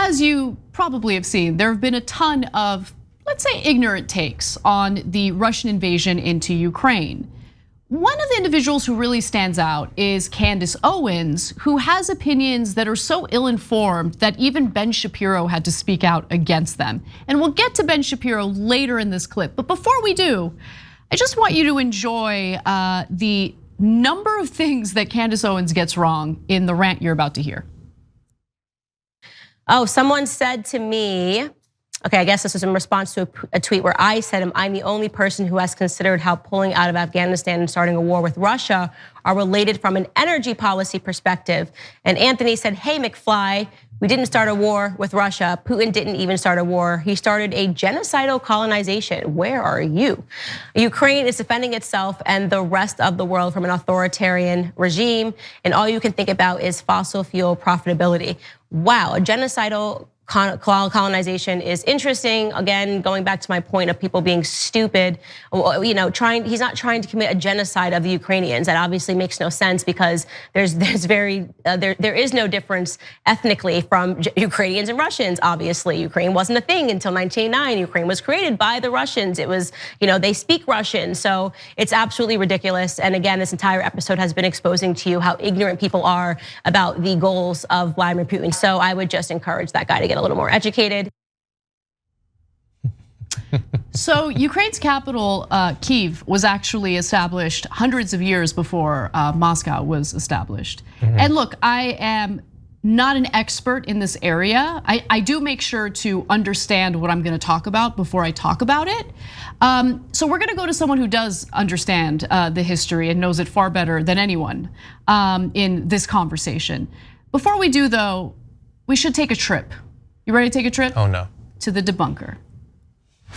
as you probably have seen, there have been a ton of, let's say, ignorant takes on the Russian invasion into Ukraine. One of the individuals who really stands out is Candace Owens, who has opinions that are so ill-informed that even Ben Shapiro had to speak out against them. And we'll get to Ben Shapiro later in this clip. But before we do, I just want you to enjoy the number of things that Candace Owens gets wrong in the rant you're about to hear. Oh, someone said to me, okay, I guess this is in response to a tweet where I said, I'm the only person who has considered how pulling out of Afghanistan and starting a war with Russia are related from an energy policy perspective. And Anthony said, hey, McFly, we didn't start a war with Russia. Putin didn't even start a war. He started a genocidal colonization. Where are you? Ukraine is defending itself and the rest of the world from an authoritarian regime. And all you can think about is fossil fuel profitability. Wow, a genocidal colonization is interesting. Again, going back to my point of people being stupid, he's not trying to commit a genocide of the Ukrainians. That obviously makes no sense because there is no difference ethnically from Ukrainians and Russians. Obviously, Ukraine wasn't a thing until 1989. Ukraine was created by the Russians. It was, they speak Russian, so it's absolutely ridiculous. And again, this entire episode has been exposing to you how ignorant people are about the goals of Vladimir Putin. So I would just encourage that guy to get a little more educated. So Ukraine's capital, Kyiv, was actually established hundreds of years before Moscow was established. And look, I am not an expert in this area. I do make sure to understand what I'm gonna talk about before I talk about it. So we're gonna go to someone who does understand the history and knows it far better than anyone in this conversation. Before we do though, we should take a trip. You ready to take a trip? Oh no. To the debunker.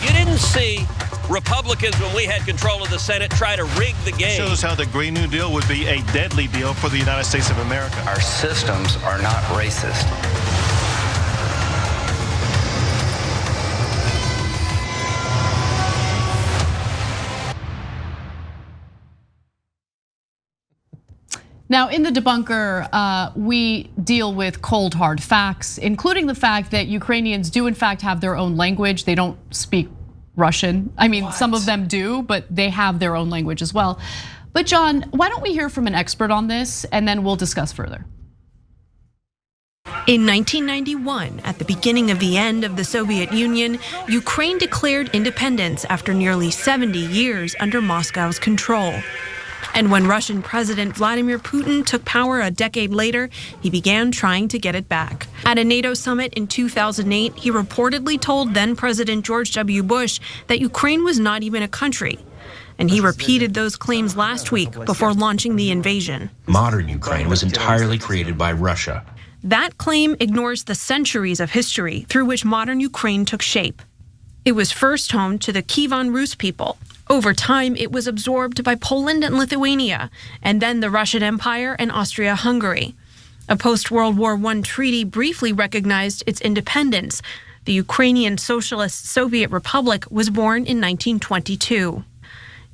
You didn't see Republicans, when we had control of the Senate, try to rig the game. Shows how the Green New Deal would be a deadly deal for the United States of America. Our systems are not racist. Now, in the debunker, we deal with cold hard facts, including the fact that Ukrainians do in fact have their own language. They don't speak Russian. I mean, some of them do, but they have their own language as well. But John, why don't we hear from an expert on this and then we'll discuss further. In 1991, at the beginning of the end of the Soviet Union, Ukraine declared independence after nearly 70 years under Moscow's control. And when Russian President Vladimir Putin took power a decade later, he began trying to get it back. At a NATO summit in 2008, he reportedly told then President George W. Bush that Ukraine was not even a country. And he repeated those claims last week before launching the invasion. Modern Ukraine was entirely created by Russia. That claim ignores the centuries of history through which modern Ukraine took shape. It was first home to the Kievan Rus people. Over time, it was absorbed by Poland and Lithuania, and then the Russian Empire and Austria-Hungary. A post-World War I treaty briefly recognized its independence. The Ukrainian Socialist Soviet Republic was born in 1922.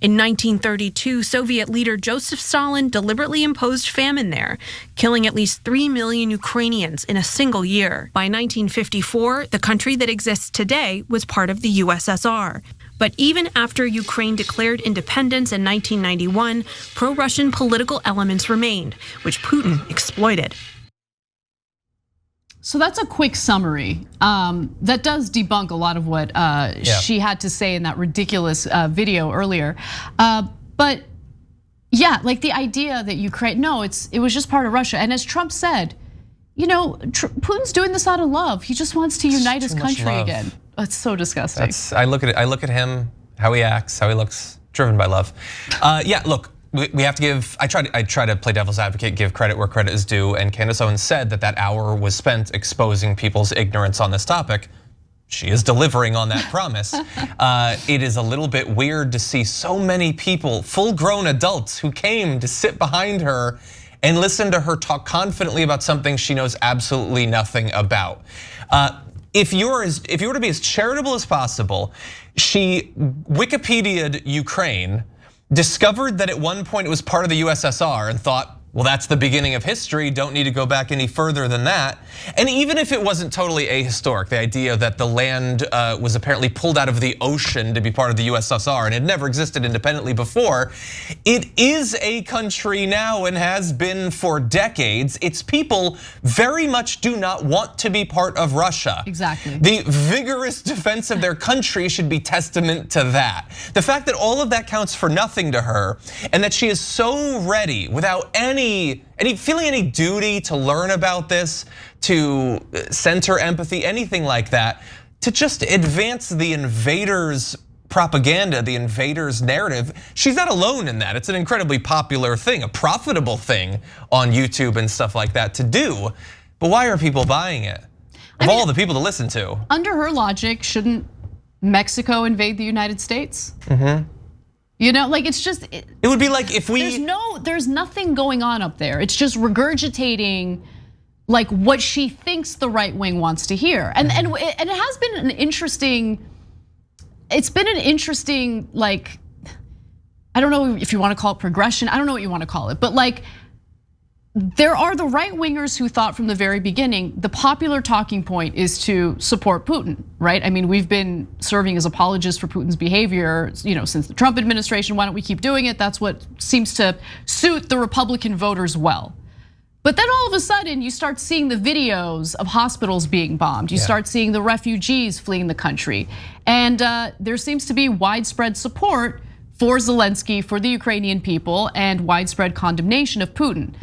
In 1932, Soviet leader Joseph Stalin deliberately imposed famine there, killing at least 3 million Ukrainians in a single year. By 1954, the country that exists today was part of the USSR. But even after Ukraine declared independence in 1991, pro-Russian political elements remained, which Putin exploited. So that's a quick summary. That does debunk a lot of what she had to say in that ridiculous video earlier. But yeah, like the idea that Ukraine, no, it was just part of Russia. And as Trump said, Putin's doing this out of love. He just wants to unite his country again. It's so disgusting. I look at him, how he acts, how he looks, driven by love. Yeah, look, we have to give, I try to play devil's advocate, give credit where credit is due, and Candace Owens said that hour was spent exposing people's ignorance on this topic. She is delivering on that promise. It is a little bit weird to see so many people, full-grown adults, who came to sit behind her and listen to her talk confidently about something she knows absolutely nothing about. If you were to be as charitable as possible, she Wikipedia'd Ukraine, discovered that at one point it was part of the USSR and thought, Well, that's the beginning of history. Don't need to go back any further than that. And even if it wasn't totally ahistoric, the idea that the land was apparently pulled out of the ocean to be part of the USSR and had never existed independently before, it is a country now and has been for decades. Its people very much do not want to be part of Russia. Exactly. The vigorous defense of their country should be testament to that. The fact that all of that counts for nothing to her, and that she is so ready without feeling any duty to learn about this, to center empathy, anything like that, to just advance the invaders' propaganda, the invaders' narrative. She's not alone in that. It's an incredibly popular thing, a profitable thing on YouTube and stuff like that to do. But why are people buying it? Of all the people to listen to. Under her logic, shouldn't Mexico invade the United States? You know, like it's just. It would be like if we. There's nothing going on up there. It's just regurgitating like what she thinks the right wing wants to hear. And it has been an interesting, it's been an interesting, like, I don't know if you want to call it progression. I don't know what you want to call it, but like, there are the right wingers who thought from the very beginning, the popular talking point is to support Putin, right? I mean, we've been serving as apologists for Putin's behavior, since the Trump administration. Why don't we keep doing it? That's what seems to suit the Republican voters well. But then all of a sudden, you start seeing the videos of hospitals being bombed. You start seeing the refugees fleeing the country. And there seems to be widespread support for Zelensky, for the Ukrainian people, and widespread condemnation of Putin.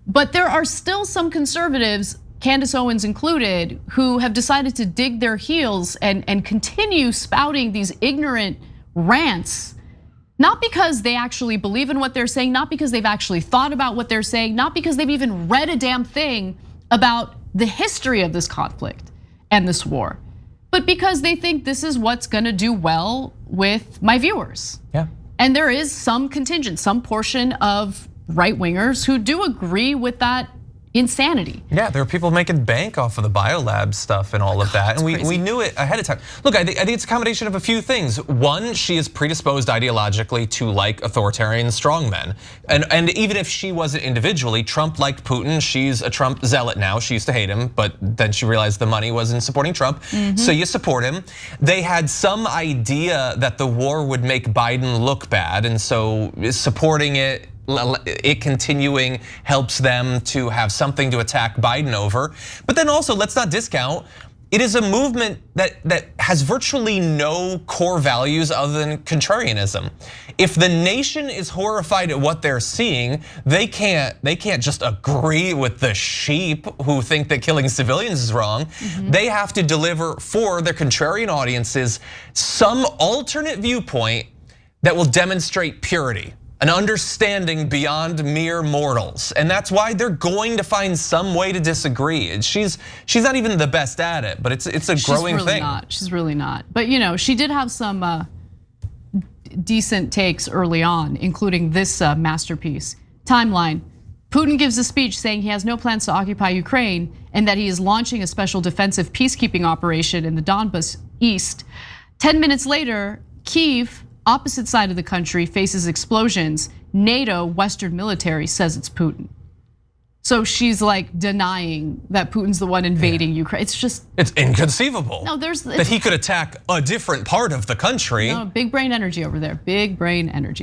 But there are still some conservatives, Candace Owens included, who have decided to dig their heels and continue spouting these ignorant rants. Not because they actually believe in what they're saying, not because they've actually thought about what they're saying, not because they've even read a damn thing about the history of this conflict and this war, but because they think this is what's gonna do well with my viewers. Yeah. And there is some contingent, some portion of right wingers who do agree with that insanity. Yeah, there are people making bank off of the biolab stuff and all of that, and we knew it ahead of time. Look, I think it's a combination of a few things. One, she is predisposed ideologically to like authoritarian strongmen, and even if she wasn't individually, Trump liked Putin. She's a Trump zealot now. She used to hate him, but then she realized the money was in supporting Trump. So you support him. They had some idea that the war would make Biden look bad, and so supporting it continuing helps them to have something to attack Biden over. But then also, let's not discount, it is a movement that has virtually no core values other than contrarianism. If the nation is horrified at what they're seeing, they can't just agree with the sheep who think that killing civilians is wrong. They have to deliver for their contrarian audiences some alternate viewpoint that will demonstrate purity, an understanding beyond mere mortals. And that's why they're going to find some way to disagree. She's not even the best at it, but it's a growing thing. She's really not. But she did have some decent takes early on, including this masterpiece. Timeline: Putin gives a speech saying he has no plans to occupy Ukraine and that he is launching a special defensive peacekeeping operation in the Donbas east. 10 minutes later, Kyiv, opposite side of the country, faces explosions. NATO, Western military, says it's Putin. So she's like denying that Putin's the one invading Ukraine. It's inconceivable. No, that he could attack a different part of the country. No, big brain energy over there. Big brain energy.